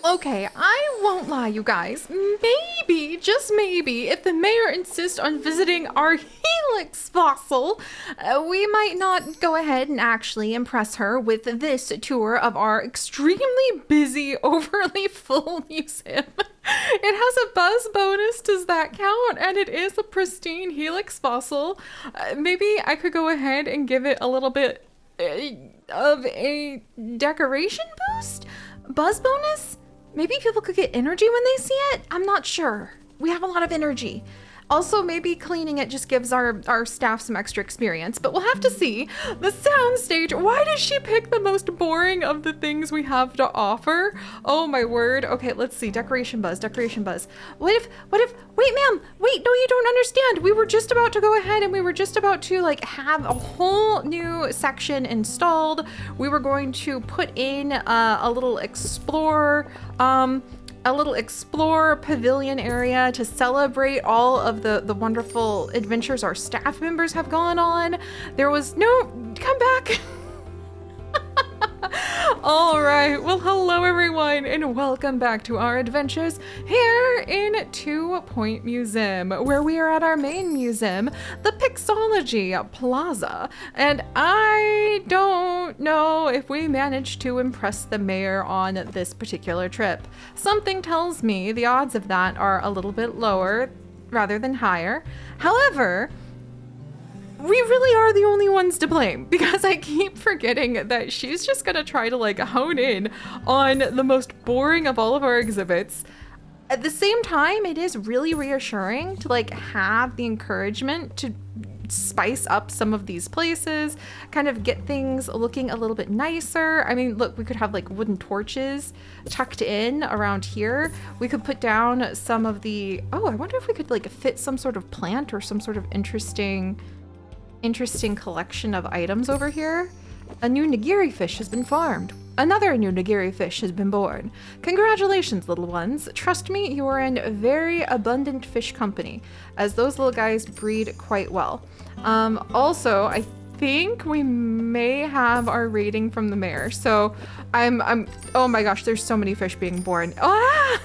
Okay, I won't lie, you guys. Maybe, just maybe, if the mayor insists on visiting our Helix fossil, we might not go ahead and actually impress her with this tour of our extremely busy, overly full museum. It has a buzz bonus, does that count? And it is a pristine Helix fossil. Maybe I could go ahead and give it a little bit of a decoration boost? Buzz bonus? Maybe people could get energy when they see it? I'm not sure. We have a lot of energy. Also, maybe cleaning it just gives our staff some extra experience, but we'll have to see. The soundstage, why does she pick the most boring of the things we have to offer? Oh my word. Okay, let's see. Decoration buzz, decoration buzz. Wait, ma'am, wait, no, you don't understand. We were just about to go ahead and we were just about to like have a whole new section installed. We were going to put in a little explore pavilion area to celebrate all of the wonderful adventures our staff members have gone on. There was no, come back. All right, well, hello everyone, and welcome back to our adventures here in 2 Point Museum, where we are at our main museum, the Pixology Plaza. And I don't know if we managed to impress the mayor on this particular trip. Something tells me the odds of that are a little bit lower rather than higher. However, we really are the only ones to blame, because I keep forgetting that she's just gonna try to like hone in on the most boring of all of our exhibits. At the same time, it is really reassuring to like have the encouragement to spice up some of these places, kind of get things looking a little bit nicer. I mean, look, we could have like wooden torches tucked in around here. We could put down some of the, oh, I wonder if we could like fit some sort of plant or some sort of interesting collection of items over here. A new nigiri fish has been farmed. Another new nigiri fish has been born. Congratulations, little ones. Trust me, you are in a very abundant fish company, as those little guys breed quite well. Also, I think we may have our rating from the mayor. So oh my gosh, there's so many fish being born. Ah!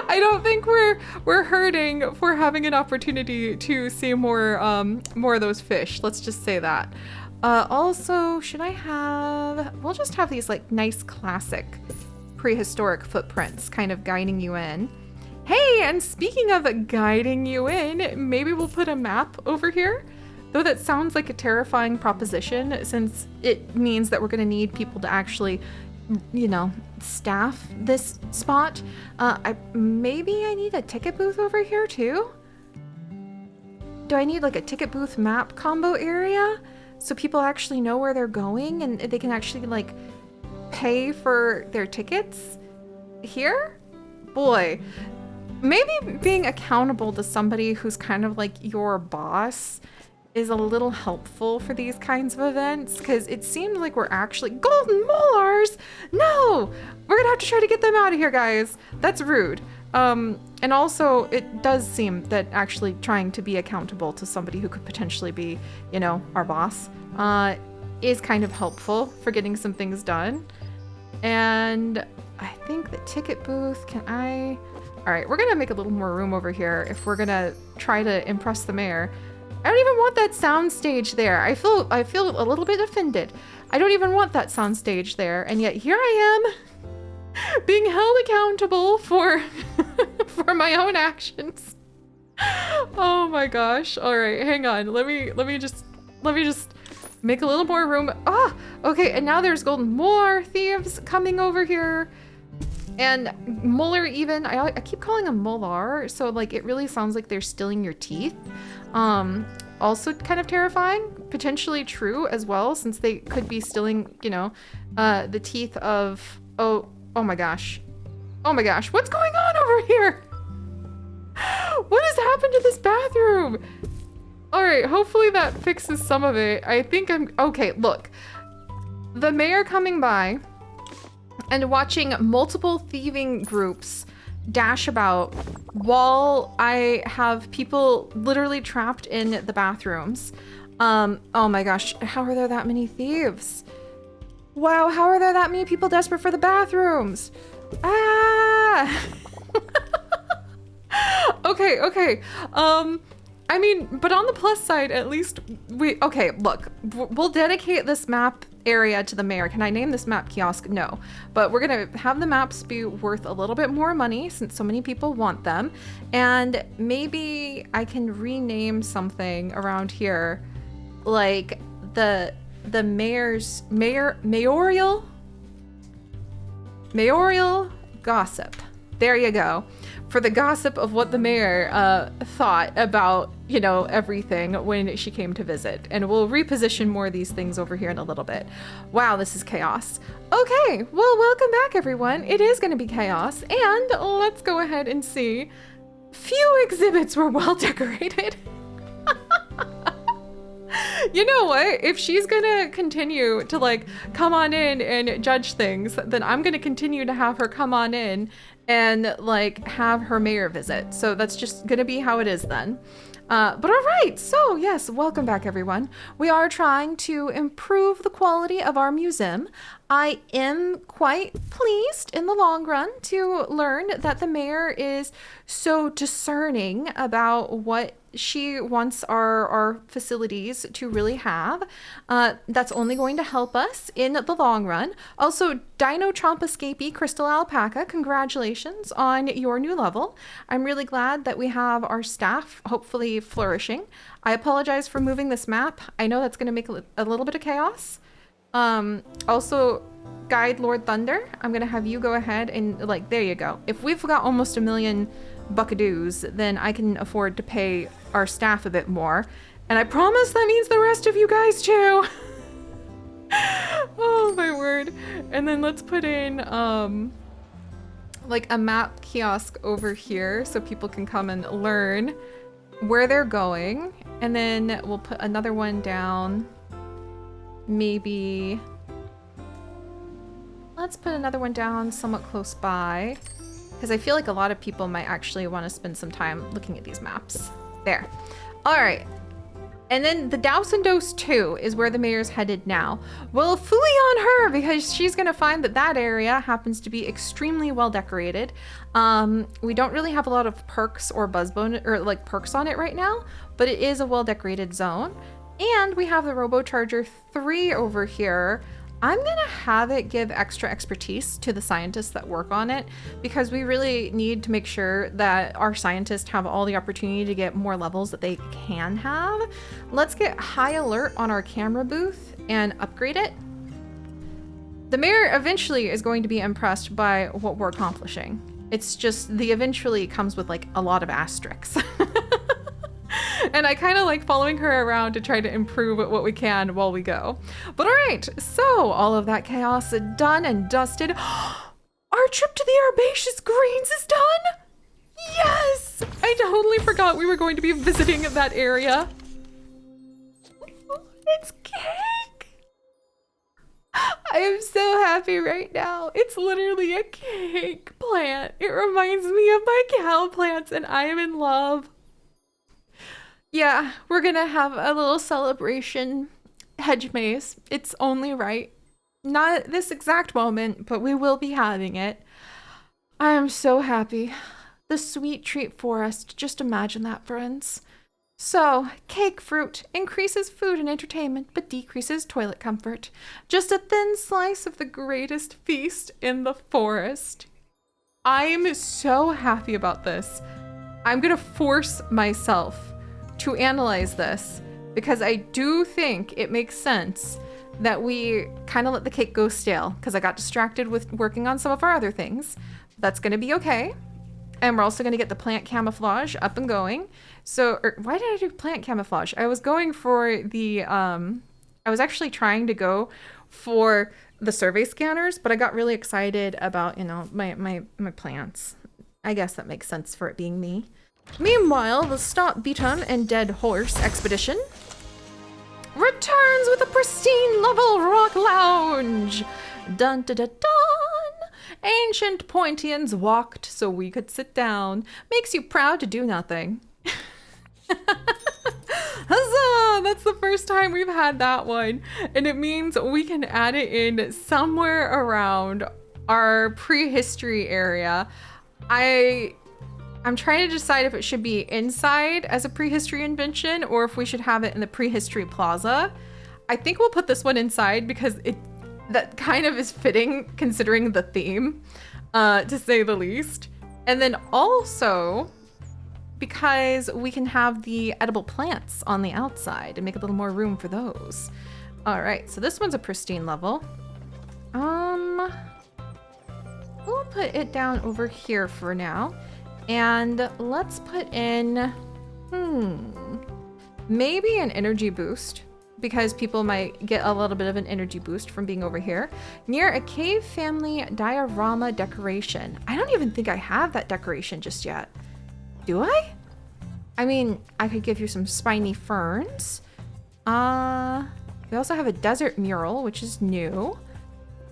I don't think we're hurting for having an opportunity to see more of those fish. Let's just say that. Also, we'll just have these like nice classic prehistoric footprints kind of guiding you in. Hey, and speaking of guiding you in, maybe we'll put a map over here. Though that sounds like a terrifying proposition, since it means that we're gonna need people to actually, you know, staff this spot. Maybe I need a ticket booth over here too? Do I need like a ticket booth map combo area so people actually know where they're going and they can actually like pay for their tickets here? Boy, maybe being accountable to somebody who's kind of like your boss is a little helpful for these kinds of events, because it seemed like we're actually golden molars. No, we're gonna have to try to get them out of here, guys. That's rude. And also it does seem that actually trying to be accountable to somebody who could potentially be, you know, our boss, is kind of helpful for getting some things done. And I think the ticket booth, all right, we're gonna make a little more room over here if we're gonna try to impress the mayor. I don't even want that sound stage there. I feel a little bit offended. I don't even want that sound stage there, and yet here I am being held accountable for for my own actions. Oh my gosh. All right, hang on. Let me just make a little more room. Ah, okay, and now there's golden molar thieves coming over here. And molar even, I keep calling them molar, so like it really sounds like they're stealing your teeth. Also kind of terrifying, potentially true as well, since they could be stealing, you know, the teeth of, oh my gosh. Oh my gosh, what's going on over here? What has happened to this bathroom? All right, hopefully that fixes some of it. I think okay, look. The mayor coming by and watching multiple thieving groups dash about while I have people literally trapped in the bathrooms. Oh my gosh, how are there that many thieves? Wow, how are there that many people desperate for the bathrooms? Ah! Okay. I mean, but on the plus side, at least okay, look, we'll dedicate this map area to the mayor. Can I name this map kiosk? No, but we're gonna have the maps be worth a little bit more money since so many people want them. And maybe I can rename something around here, like the mayoral gossip. There you go. For the gossip of what the mayor thought about, you know, everything when she came to visit. And we'll reposition more of these things over here in a little bit. Wow, this is chaos. Okay, well, welcome back, everyone. It is going to be chaos. And let's go ahead and see. Few exhibits were well decorated. You know what? If she's gonna continue to like come on in and judge things, then I'm gonna continue to have her come on in and like have her mayor visit. So that's just gonna be how it is then. But all right, so yes, welcome back everyone. We are trying to improve the quality of our museum. I am quite pleased in the long run to learn that the mayor is so discerning about what she wants our facilities to really have. That's only going to help us in the long run. Also, Dino Chomp Escapee Crystal Alpaca, congratulations on your new level. I'm really glad that we have our staff hopefully flourishing. I apologize for moving this map. I know that's going to make a little bit of chaos. Also, Guide Lord Thunder, I'm gonna have you go ahead and like, there you go. If we've got almost 1 million buckadoos, then I can afford to pay our staff a bit more. And I promise that means the rest of you guys too. Oh my word. And then let's put in like a map kiosk over here so people can come and learn where they're going. And then we'll put another one down. Maybe let's put another one down somewhat close by, because I feel like a lot of people might actually want to spend some time looking at these maps. There. All right. And then the Douse and Dose 2 is where the mayor's headed now. Well, fully on her, because she's going to find that that area happens to be extremely well decorated. We don't really have a lot of perks or buzzbone or like perks on it right now, but it is a well decorated zone. And we have the Robocharger 3 over here. I'm gonna have it give extra expertise to the scientists that work on it, because we really need to make sure that our scientists have all the opportunity to get more levels that they can have. Let's get high alert on our camera booth and upgrade it. The mayor eventually is going to be impressed by what we're accomplishing. It's just the eventually comes with like a lot of asterisks. And I kind of like following her around to try to improve what we can while we go. But all right, so all of that chaos done and dusted. Our trip to the herbaceous greens is done. Yes! I totally forgot we were going to be visiting that area. It's cake. I am so happy right now. It's literally a cake plant. It reminds me of my cow plants and I am in love. Yeah, we're gonna have a little celebration hedge maze. It's only right. Not at this exact moment, but we will be having it. I am so happy. The sweet treat forest. Just imagine that, friends. So, cake fruit increases food and entertainment, but decreases toilet comfort. Just a thin slice of the greatest feast in the forest. I am so happy about this. I'm gonna force myself to analyze this, because I do think it makes sense that we kind of let the cake go stale, because I got distracted with working on some of our other things. That's going to be okay. And we're also going to get the plant camouflage up and going. So, why did I do plant camouflage? I was going for the, I was actually trying to go for the survey scanners, but I got really excited about, you know, my plants. I guess that makes sense for it being me. Meanwhile, the Stop Beatum and Dead Horse expedition returns with a pristine level rock lounge. Dun dun dun dun. Ancient Pointians walked so we could sit down. Makes you proud to do nothing. Huzzah! that's the first time we've had that one. And it means we can add it in somewhere around our prehistory area. I'm trying to decide if it should be inside as a prehistory invention or if we should have it in the prehistory plaza. I think we'll put this one inside because that kind of is fitting considering the theme, to say the least. And then also because we can have the edible plants on the outside and make a little more room for those. All right, so this one's a pristine level. We'll put it down over here for now. And let's put in, maybe an energy boost, because people might get a little bit of an energy boost from being over here. Near a cave family diorama decoration. I don't even think I have that decoration just yet. Do I? I mean, I could give you some spiny ferns. We also have a desert mural, which is new.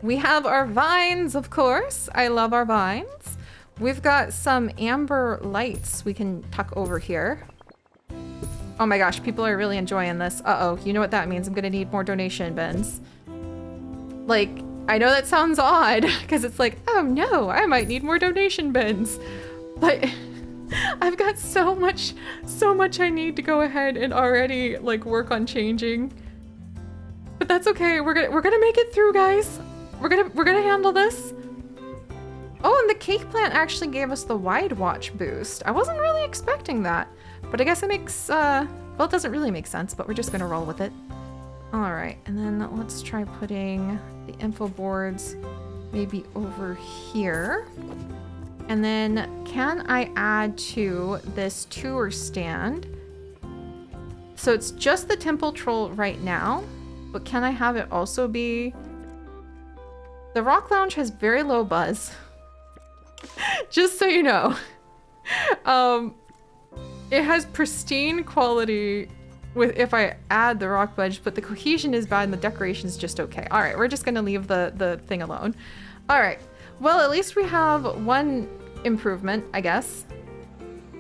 We have our vines, of course. I love our vines. We've got some amber lights we can tuck over here. Oh my gosh, people are really enjoying this. Uh-oh, you know what that means. I'm gonna need more donation bins. Like, I know that sounds odd, because it's like, oh no, I might need more donation bins. But I've got so much I need to go ahead and already like work on changing. But that's okay, we're gonna make it through, guys. We're gonna handle this. Oh, and the cake plant actually gave us the wide watch boost. I wasn't really expecting that, but I guess it makes, well, it doesn't really make sense, but we're just gonna roll with it. All right, and then let's try putting the info boards maybe over here. And then can I add to this tour stand? So it's just the temple troll right now, but can I have it also be... The Rock Lounge has very low buzz. Just so you know. It has pristine quality with if I add the rock ledge, but the cohesion is bad and the decoration is just okay. All right, we're just gonna leave the thing alone. All right, well, at least we have one improvement, I guess.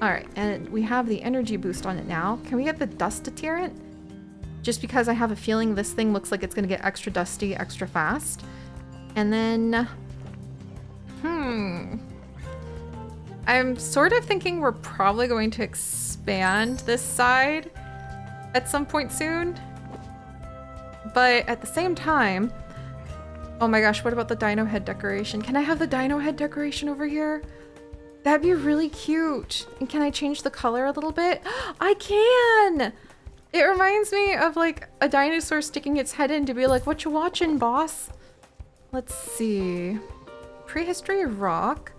All right, and we have the energy boost on it now. Can we get the dust deterrent? Just because I have a feeling this thing looks like it's gonna get extra dusty, extra fast. And then, I'm sort of thinking we're probably going to expand this side at some point soon. But at the same time, oh my gosh, what about the dino head decoration? Can I have the dino head decoration over here? That'd be really cute. And can I change the color a little bit? I can! It reminds me of like a dinosaur sticking its head in to be like, what you watching, boss? Let's see. Prehistory rock.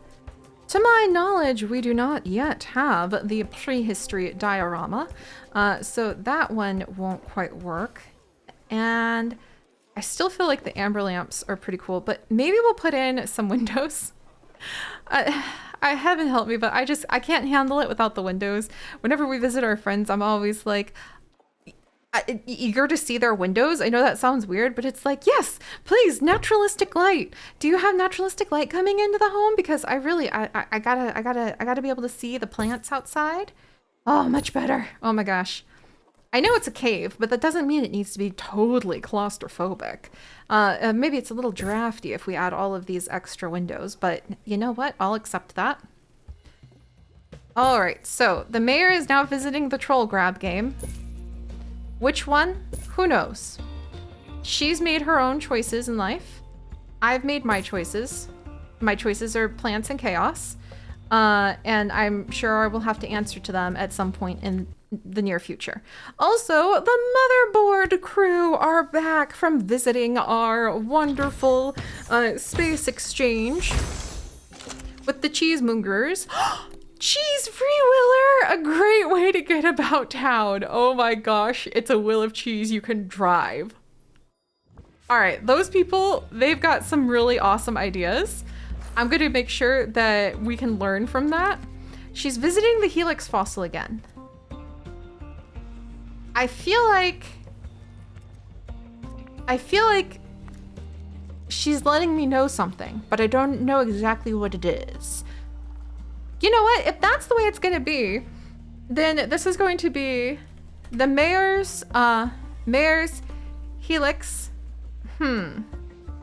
To my knowledge, we do not yet have the prehistory diorama, so that one won't quite work. And I still feel like the amber lamps are pretty cool, but maybe we'll put in some windows. I heaven help me, but I can't handle it without the windows. Whenever we visit our friends, I'm always like, eager to see their windows. I know that sounds weird, but it's like, yes, please, naturalistic light. Do you have naturalistic light coming into the home? Because I gotta be able to see the plants outside. Oh, much better. Oh my gosh. I know it's a cave, but that doesn't mean it needs to be totally claustrophobic. Maybe it's a little drafty if we add all of these extra windows, but you know what? I'll accept that. All right, so the mayor is now visiting the troll grab game. Which one? Who knows? She's made her own choices in life. I've made my choices. My choices are plants and chaos. And I'm sure I will have to answer to them at some point in the near future. Also, the motherboard crew are back from visiting our wonderful space exchange with the cheesemongers. Cheese freewheeler, a great way to get about town. Oh my gosh, it's a wheel of cheese you can drive. All right, those people, they've got some really awesome ideas. I'm gonna make sure that we can learn from that. She's visiting the Helix fossil again. I feel like she's letting me know something, but I don't know exactly what it is. You know what? If that's the way it's going to be, then this is going to be the mayor's helix.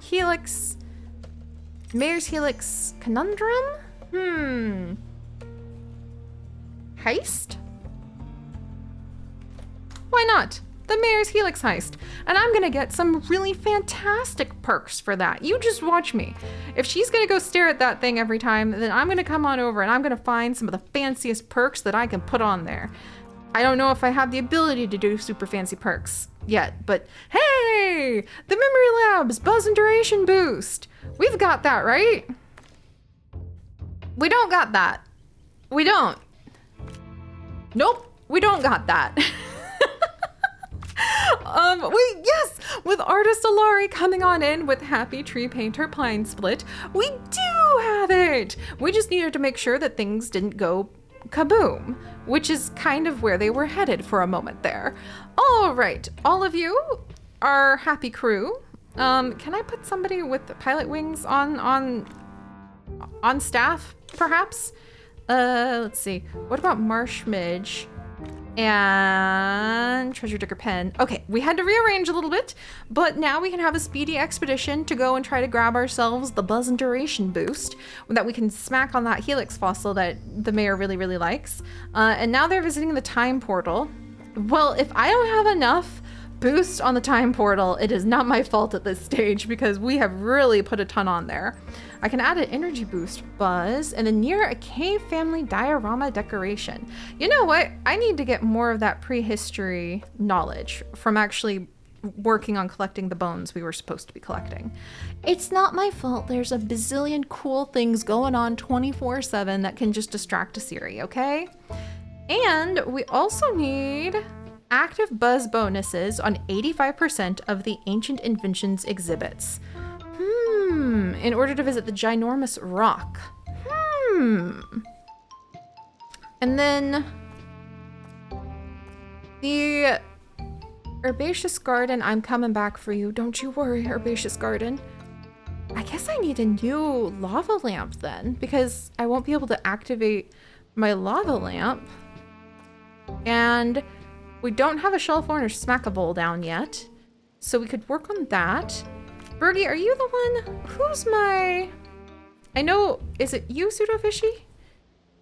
Helix. Mayor's helix conundrum? Heist? Why not? The Mayor's Helix heist. And I'm gonna get some really fantastic perks for that. You just watch me. If she's gonna go stare at that thing every time, then I'm gonna come on over and I'm gonna find some of the fanciest perks that I can put on there. I don't know if I have the ability to do super fancy perks yet, but hey! The Memory Labs Buzz and Duration Boost. We've got that, right? We don't got that. We don't. Nope, we don't got that. Yes, with Artist Alari coming on in with Happy Tree Painter Pine Split, we do have it. We just needed to make sure that things didn't go kaboom, which is kind of where they were headed for a moment there. All right, all of you are happy crew. Can I put somebody with pilot wings on staff, perhaps? Let's see. What about Marsh Midge and Treasure Digger Pen? Okay, we had to rearrange a little bit, but now we can have a speedy expedition to go and try to grab ourselves the Buzz and Duration boost that we can smack on that Helix fossil that the mayor really, really likes. And now they're visiting the time portal. Well, if I don't have enough boost on the time portal, it is not my fault at this stage because we have really put a ton on there. I can add an energy boost Buzz and then near a cave family diorama decoration. You know what? I need to get more of that prehistory knowledge from actually working on collecting the bones we were supposed to be collecting. It's not my fault there's a bazillion cool things going on 24/7 that can just distract a Siri, okay? And we also need active Buzz bonuses on 85% of the Ancient Inventions exhibits. In order to visit the Ginormous Rock. And then the Herbaceous Garden, I'm coming back for you. Don't you worry, Herbaceous Garden. I guess I need a new lava lamp then, because I won't be able to activate my lava lamp. And we don't have a Shelf Owner Smackable down yet, so we could work on that. Bergie, are you the one? Who's my... I know, is it you, Pseudofishy?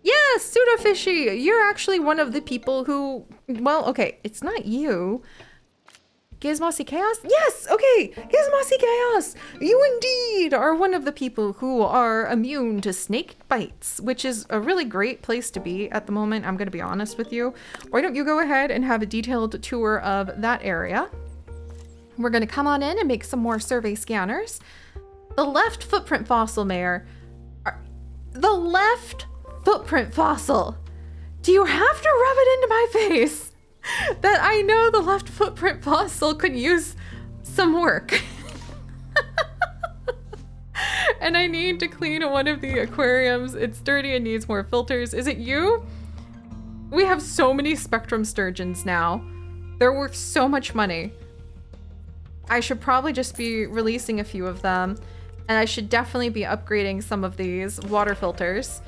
Yes, Pseudofishy! You're actually one of the people who... Well, okay, it's not you. Gizmossy Chaos? Yes, okay, Gizmossy Chaos! You indeed are one of the people who are immune to snake bites, which is a really great place to be at the moment, I'm gonna be honest with you. Why don't you go ahead and have a detailed tour of that area? We're gonna come on in and make some more survey scanners. The left footprint fossil, Mayor. The left footprint fossil. Do you have to rub it into my face that I know the left footprint fossil could use some work? And I need to clean one of the aquariums. It's dirty and needs more filters. Is it you? We have so many spectrum sturgeons now. They're worth so much money. I should probably just be releasing a few of them, and I should definitely be upgrading some of these water filters.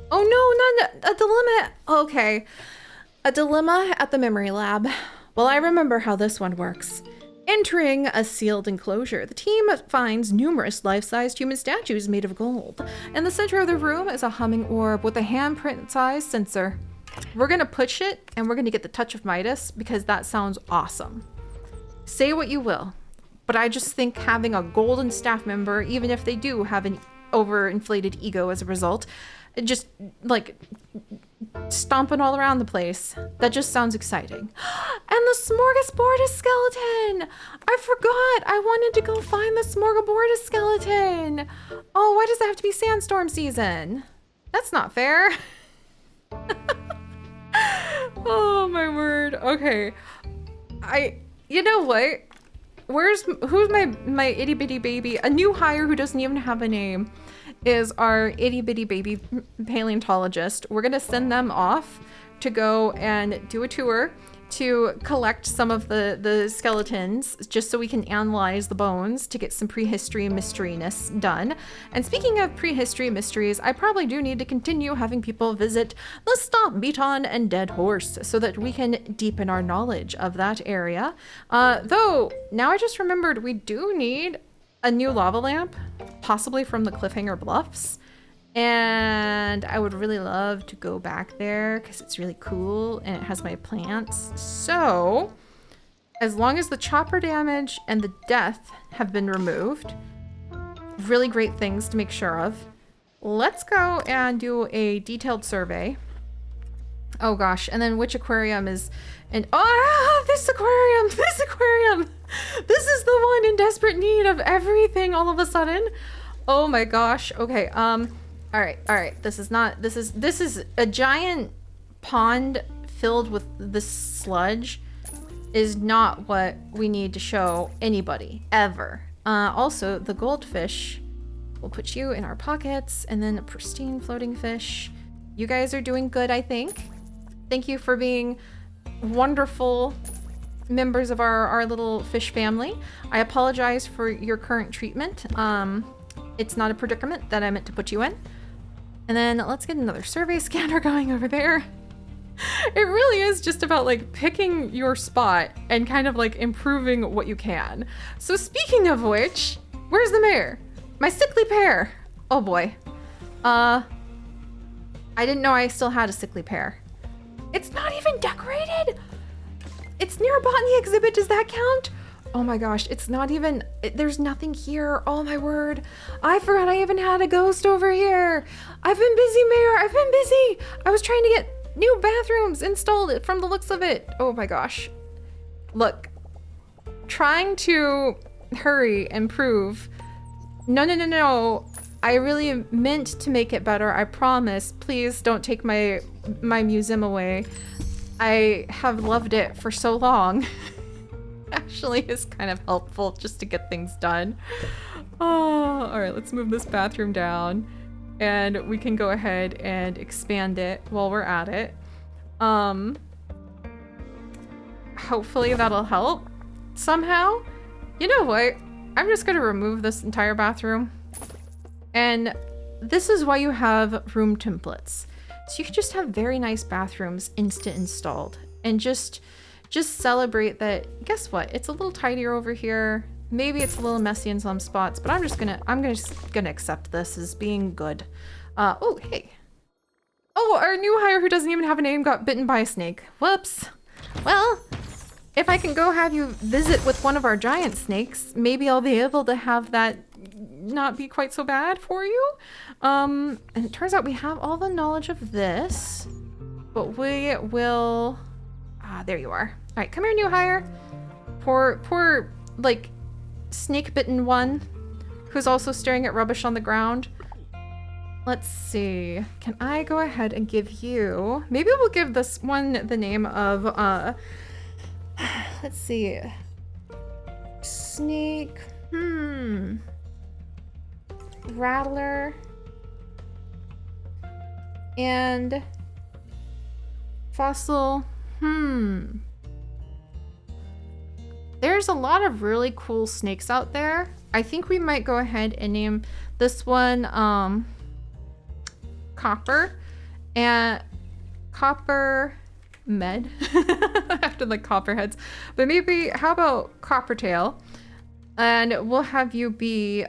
Oh no, not a dilemma. Okay, a dilemma at the memory lab. Well, I remember how this one works. Entering a sealed enclosure, the team finds numerous life-sized human statues made of gold. In the center of the room is a humming orb with a handprint-sized sensor. We're gonna push it, and we're gonna get the Touch of Midas because that sounds awesome. Say what you will, but I just think having a golden staff member, even if they do have an overinflated ego as a result, just like stomping all around the place, that just sounds exciting. And the Smorgasbord skeleton! I forgot! I wanted to go find the Smorgasbord skeleton! Oh, why does it have to be sandstorm season? That's not fair. Oh my word. Okay. You know what? Who's my itty bitty baby? A new hire who doesn't even have a name is our itty bitty baby paleontologist. We're gonna send them off to go and do a tour to collect some of the skeletons just so we can analyze the bones to get some prehistory mysteryness done. And speaking of prehistory mysteries, I probably do need to continue having people visit the Stomp Beaton and Dead Horse so that we can deepen our knowledge of that area. Though, now I just remembered we do need a new lava lamp, possibly from the Cliffhanger Bluffs. And I would really love to go back there because it's really cool and it has my plants. So, as long as the chopper damage and the death have been removed, really great things to make sure of. Let's go and do a detailed survey. Oh gosh, and then which aquarium is... And this aquarium! This aquarium! This is the one in desperate need of everything all of a sudden. Oh my gosh. Okay, all right. This is a giant pond filled with this sludge is not what we need to show anybody ever. Also, the goldfish, we'll put you in our pockets, and then a pristine floating fish. You guys are doing good, I think. Thank you for being wonderful members of our little fish family. I apologize for your current treatment. It's not a predicament that I meant to put you in. And then let's get another survey scanner going over there. It really is just about like picking your spot and kind of like improving what you can. So speaking of which, where's the mayor? My sickly pear. Oh boy. I didn't know I still had a sickly pear. It's not even decorated. It's near a botany exhibit. Does that count? Oh my gosh, it's not even, there's nothing here. Oh my word. I forgot I even had a ghost over here. I've been busy, Mayor. I've been busy. I was trying to get new bathrooms installed from the looks of it. Oh my gosh. Look, trying to hurry and prove. No. I really meant to make it better. I promise. Please don't take my museum away. I have loved it for so long. Actually is kind of helpful just to get things done. Oh, all right, let's move this bathroom down and we can go ahead and expand it while we're at it. Hopefully that'll help somehow. You know what? I'm just gonna remove this entire bathroom. And this is why you have room templates. So you can just have very nice bathrooms instant installed and just celebrate that. Guess what? It's a little tidier over here. Maybe it's a little messy in some spots, but I'm just gonna accept this as being good. Oh, hey. Oh, our new hire who doesn't even have a name got bitten by a snake. Whoops. Well, if I can go have you visit with one of our giant snakes, maybe I'll be able to have that not be quite so bad for you. And it turns out we have all the knowledge of this, but we will... there you are. All right, come here, new hire. Poor, like, snake-bitten one who's also staring at rubbish on the ground. Let's see. Can I go ahead and give you... Maybe we'll give this one the name of, let's see. Snake... Rattler. And... Fossil... There's a lot of really cool snakes out there. I think we might go ahead and name this one Copper and Copper Med after like copperheads. But maybe how about Coppertail? And we'll have you be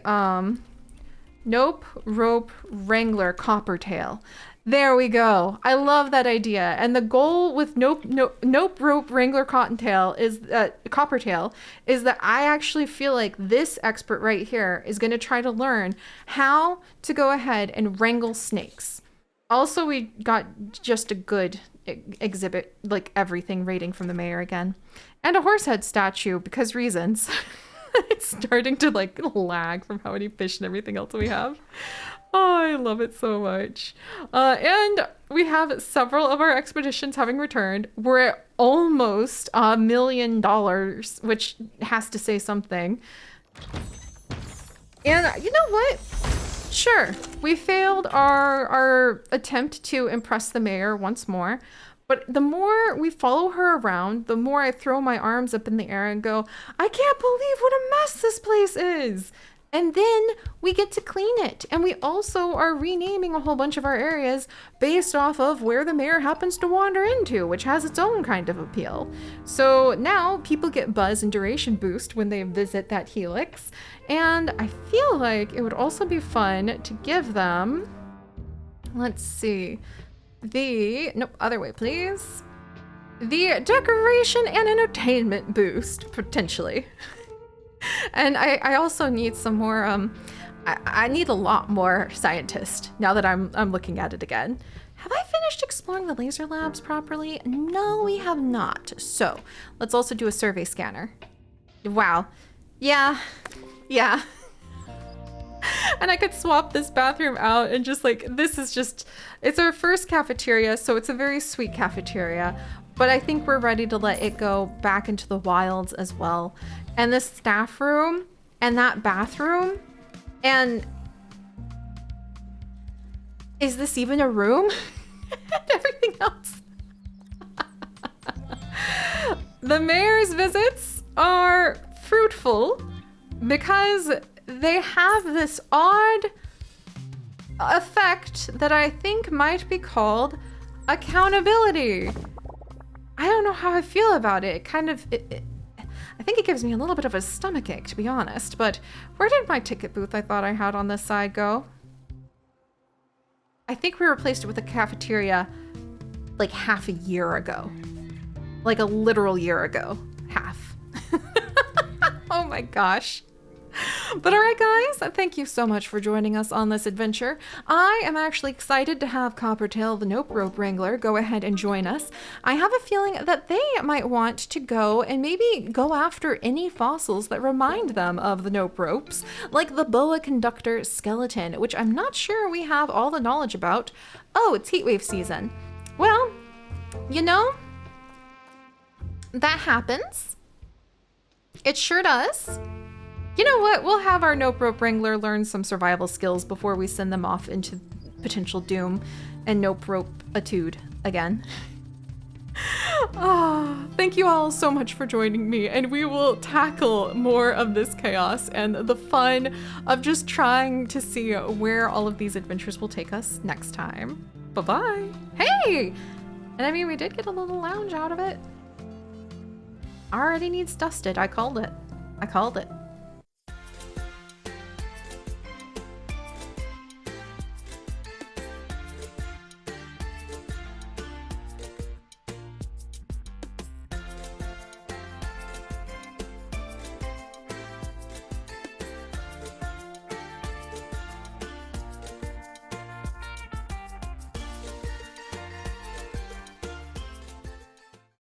Nope Rope Wrangler Coppertail. There we go. I love that idea. And the goal with Nope Rope Wrangler Coppertail is that I actually feel like this expert right here is going to try to learn how to go ahead and wrangle snakes. Also, we got just a good exhibit, like everything rating from the mayor again. And a horsehead statue because reasons. It's starting to like lag from how many fish and everything else we have. Oh, I love it so much. And we have several of our expeditions having returned. We're at almost $1 million, which has to say something. And you know what? Sure, we failed our attempt to impress the mayor once more, But the more we follow her around, the more I throw my arms up in the air and go, I can't believe what a mess this place is. And then we get to clean it. And we also are renaming a whole bunch of our areas based off of where the mayor happens to wander into, which has its own kind of appeal. So now people get buzz and duration boost when they visit that helix. And I feel like it would also be fun to give them, let's see, other way, please. The decoration and entertainment boost, potentially. And I also need some more, I need a lot more scientists now that I'm looking at it again. Have I finished exploring the laser labs properly? No, we have not. So let's also do a survey scanner. Wow. Yeah. And I could swap this bathroom out and just like, it's our first cafeteria, so it's a very sweet cafeteria, but I think we're ready to let it go back into the wilds as well. And this staff room and that bathroom, and is this even a room? And everything else. The mayor's visits are fruitful because they have this odd effect that I think might be called accountability. I don't know how I feel about it. I think it gives me a little bit of a stomachache, to be honest, but where did my ticket booth I thought I had on this side go? I think we replaced it with a cafeteria like half a year ago. Like a literal year ago. Half. Oh my gosh. But all right, guys, thank you so much for joining us on this adventure. I am actually excited to have Coppertail, the Nope Rope Wrangler, go ahead and join us. I have a feeling that they might want to go and maybe go after any fossils that remind them of the Nope Ropes, like the boa conductor skeleton, which I'm not sure we have all the knowledge about. Oh, it's heatwave season. Well, you know, that happens. It sure does. You know what? We'll have our Nope Rope Wrangler learn some survival skills before we send them off into potential doom and Nope Rope-atude again. Thank you all so much for joining me, and we will tackle more of this chaos and the fun of just trying to see where all of these adventures will take us next time. Bye-bye. Hey! And I mean, we did get a little lounge out of it. Already needs dusted. I called it.